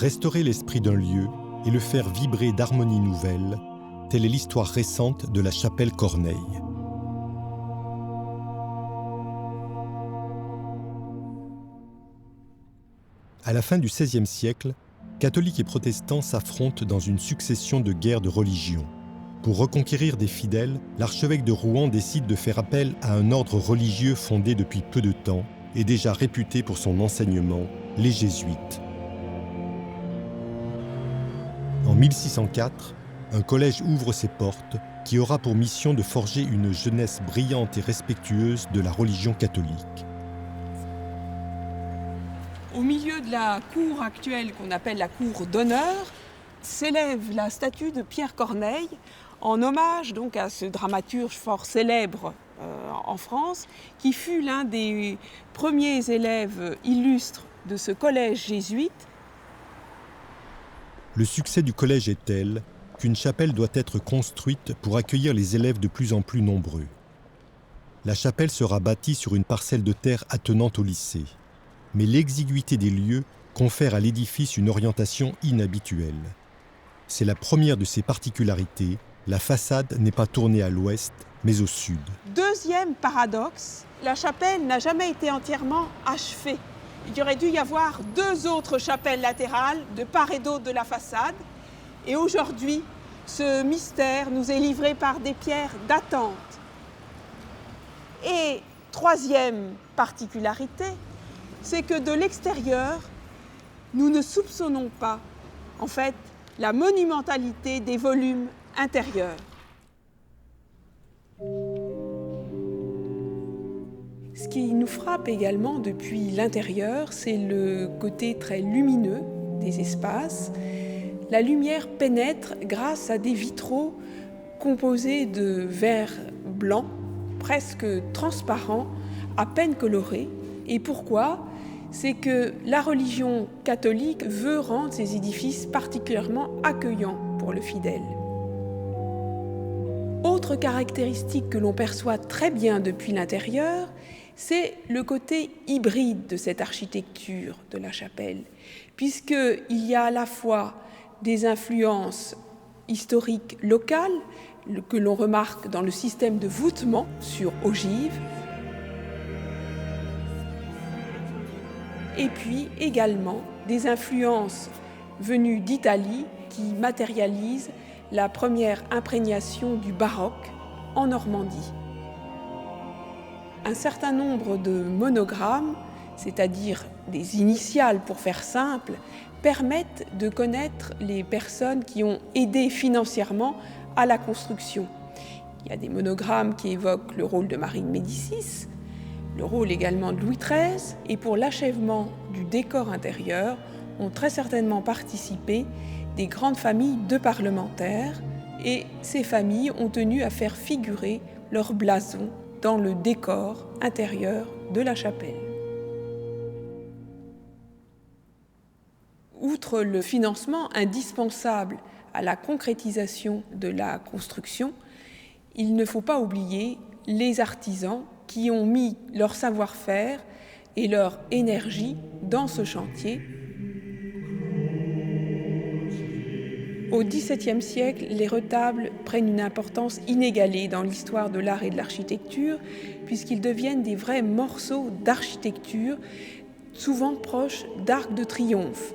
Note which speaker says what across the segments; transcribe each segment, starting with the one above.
Speaker 1: Restaurer l'esprit d'un lieu et le faire vibrer d'harmonie nouvelle, telle est l'histoire récente de la chapelle Corneille. À la fin du XVIe siècle, catholiques et protestants s'affrontent dans une succession de guerres de religion. Pour reconquérir des fidèles, l'archevêque de Rouen décide de faire appel à un ordre religieux fondé depuis peu de temps et déjà réputé pour son enseignement, les Jésuites. En 1604, un collège ouvre ses portes qui aura pour mission de forger une jeunesse brillante et respectueuse de la religion catholique.
Speaker 2: Au milieu de la cour actuelle, qu'on appelle la cour d'honneur, s'élève la statue de Pierre Corneille, en hommage donc à ce dramaturge fort célèbre en France, qui fut l'un des premiers élèves illustres de ce collège jésuite.
Speaker 1: Le succès du collège est tel qu'une chapelle doit être construite pour accueillir les élèves de plus en plus nombreux. La chapelle sera bâtie sur une parcelle de terre attenante au lycée. Mais l'exiguïté des lieux confère à l'édifice une orientation inhabituelle. C'est la première de ses particularités, la façade n'est pas tournée à l'ouest, mais au sud.
Speaker 2: Deuxième paradoxe, la chapelle n'a jamais été entièrement achevée. Il y aurait dû y avoir 2 autres chapelles latérales de part et d'autre de la façade. Et aujourd'hui, ce mystère nous est livré par des pierres dattantes. Et troisième particularité, c'est que de l'extérieur, nous ne soupçonnons pas, en fait, la monumentalité des volumes intérieurs. Ce qui nous frappe également depuis l'intérieur, c'est le côté très lumineux des espaces. La lumière pénètre grâce à des vitraux composés de verre blanc, presque transparent, à peine coloré. Et pourquoi ? C'est que la religion catholique veut rendre ces édifices particulièrement accueillants pour le fidèle. Autre caractéristique que l'on perçoit très bien depuis l'intérieur, c'est le côté hybride de cette architecture de la chapelle, puisqu'il y a à la fois des influences historiques locales que l'on remarque dans le système de voûtement sur ogive, et puis également des influences venues d'Italie qui matérialisent la première imprégnation du baroque en Normandie. Un certain nombre de monogrammes, c'est-à-dire des initiales pour faire simple, permettent de connaître les personnes qui ont aidé financièrement à la construction. Il y a des monogrammes qui évoquent le rôle de Marie de Médicis, le rôle également de Louis XIII, et pour l'achèvement du décor intérieur ont très certainement participé des grandes familles de parlementaires, et ces familles ont tenu à faire figurer leur blason dans le décor intérieur de la chapelle. Outre le financement indispensable à la concrétisation de la construction, il ne faut pas oublier les artisans qui ont mis leur savoir-faire et leur énergie dans ce chantier. Au XVIIe siècle, les retables prennent une importance inégalée dans l'histoire de l'art et de l'architecture, puisqu'ils deviennent des vrais morceaux d'architecture, souvent proches d'arcs de triomphe.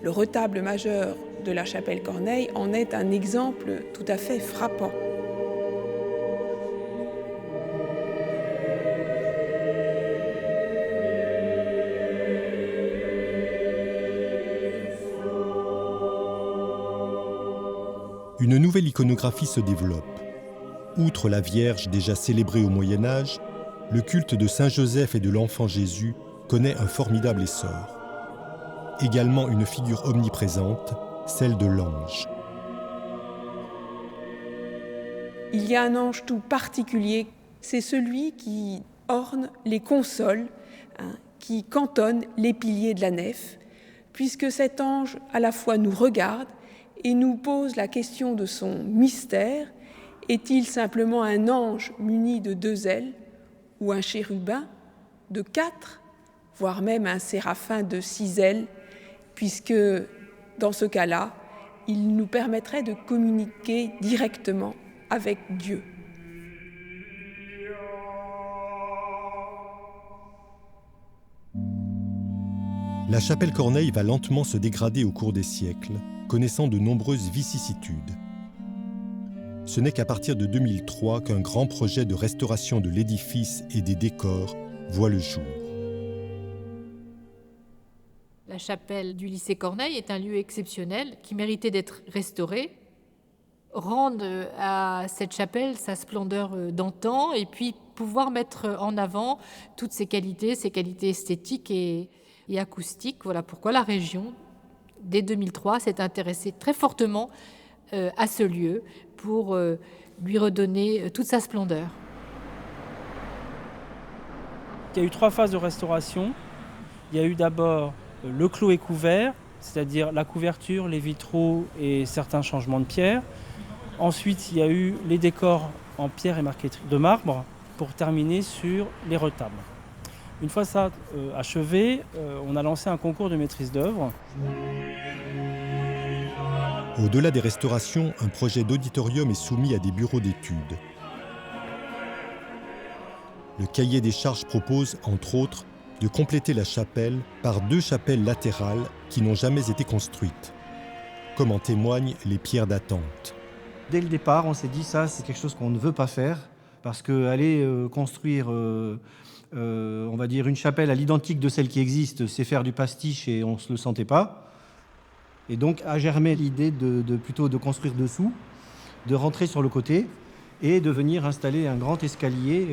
Speaker 2: Le retable majeur de la chapelle Corneille en est un exemple tout à fait frappant.
Speaker 1: Une nouvelle iconographie se développe. Outre la Vierge déjà célébrée au Moyen-Âge, le culte de Saint Joseph et de l'Enfant Jésus connaît un formidable essor. Également une figure omniprésente, celle de l'ange.
Speaker 2: Il y a un ange tout particulier, c'est celui qui orne les consoles, qui cantonne les piliers de la nef, puisque cet ange à la fois nous regarde et nous pose la question de son mystère. Est-il simplement un ange muni de 2 ailes ou un chérubin de 4, voire même un séraphin de 6 ailes, puisque Dans ce cas-là, il nous permettrait de communiquer directement avec Dieu.
Speaker 1: La chapelle Corneille va lentement se dégrader au cours des siècles, connaissant de nombreuses vicissitudes. Ce n'est qu'à partir de 2003 qu'un grand projet de restauration de l'édifice et des décors voit le jour.
Speaker 3: La chapelle du lycée Corneille est un lieu exceptionnel qui méritait d'être restauré, rendre à cette chapelle sa splendeur d'antan et puis pouvoir mettre en avant toutes ses qualités esthétiques et acoustiques. Voilà pourquoi la région, dès 2003, s'est intéressée très fortement à ce lieu pour lui redonner toute sa splendeur.
Speaker 4: Il y a eu 3 phases de restauration. Il y a eu d'abord le clos et couvert, c'est-à-dire la couverture, les vitraux et certains changements de pierre. Ensuite, il y a eu les décors en pierre et marqueterie de marbre pour terminer sur les retables. Une fois ça achevé, on a lancé un concours de maîtrise d'œuvre.
Speaker 1: Au-delà des restaurations, un projet d'auditorium est soumis à des bureaux d'études. Le cahier des charges propose, entre autres, de compléter la chapelle par 2 chapelles latérales qui n'ont jamais été construites, comme en témoignent les pierres d'attente.
Speaker 5: Dès le départ, on s'est dit ça, c'est quelque chose qu'on ne veut pas faire, parce qu'aller construire, on va dire, une chapelle à l'identique de celle qui existe, c'est faire du pastiche et on ne se le sentait pas. Et donc a germé l'idée plutôt de construire dessous, de rentrer sur le côté et de venir installer un grand escalier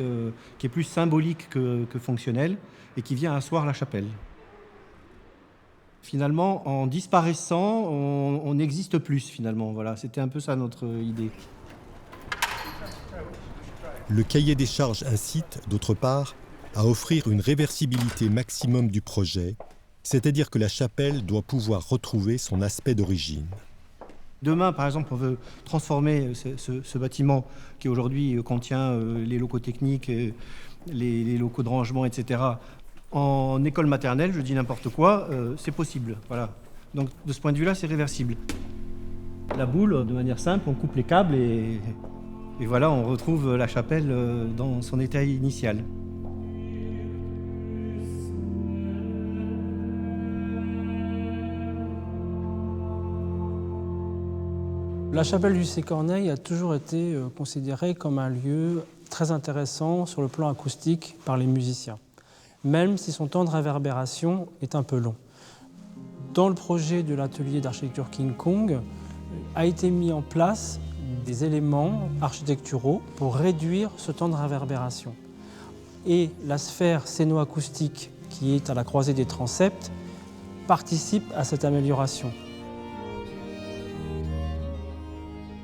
Speaker 5: qui est plus symbolique que fonctionnel et qui vient asseoir la chapelle. Finalement, en disparaissant, on n'existe plus finalement. Voilà, c'était un peu ça notre idée.
Speaker 1: Le cahier des charges incite, d'autre part, à offrir une réversibilité maximum du projet, c'est-à-dire que la chapelle doit pouvoir retrouver son aspect d'origine.
Speaker 5: Demain, par exemple, on veut transformer ce bâtiment qui aujourd'hui contient les locaux techniques, les locaux de rangement, etc., en école maternelle, je dis n'importe quoi, c'est possible. Voilà. Donc de ce point de vue-là, c'est réversible. La boule, de manière simple, on coupe les câbles et voilà, on retrouve la chapelle dans son état initial.
Speaker 4: La chapelle du lycée Corneille a toujours été considérée comme un lieu très intéressant sur le plan acoustique par les musiciens, même si son temps de réverbération est un peu long. Dans le projet de l'atelier d'architecture King Kong, a été mis en place des éléments architecturaux pour réduire ce temps de réverbération. Et la sphère scéno-acoustique qui est à la croisée des transepts participe à cette amélioration.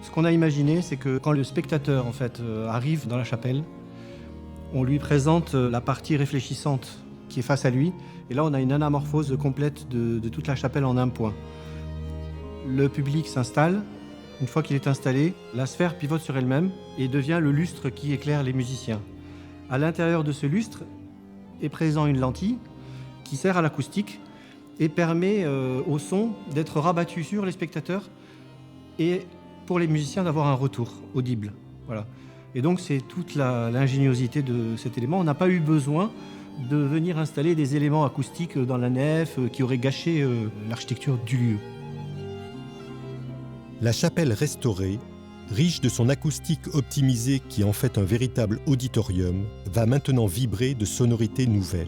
Speaker 5: Ce qu'on a imaginé, c'est que quand le spectateur arrive dans la chapelle, on lui présente la partie réfléchissante qui est face à lui. Et là, on a une anamorphose complète de toute la chapelle en un point. Le public s'installe. Une fois qu'il est installé, la sphère pivote sur elle-même et devient le lustre qui éclaire les musiciens. À l'intérieur de ce lustre est présent une lentille qui sert à l'acoustique et permet au son d'être rabattu sur les spectateurs et pour les musiciens d'avoir un retour audible. Voilà. Et donc c'est toute l'ingéniosité de cet élément. On n'a pas eu besoin de venir installer des éléments acoustiques dans la nef qui auraient gâché l'architecture du lieu.
Speaker 1: La chapelle restaurée, riche de son acoustique optimisée qui en fait un véritable auditorium, va maintenant vibrer de sonorités nouvelles.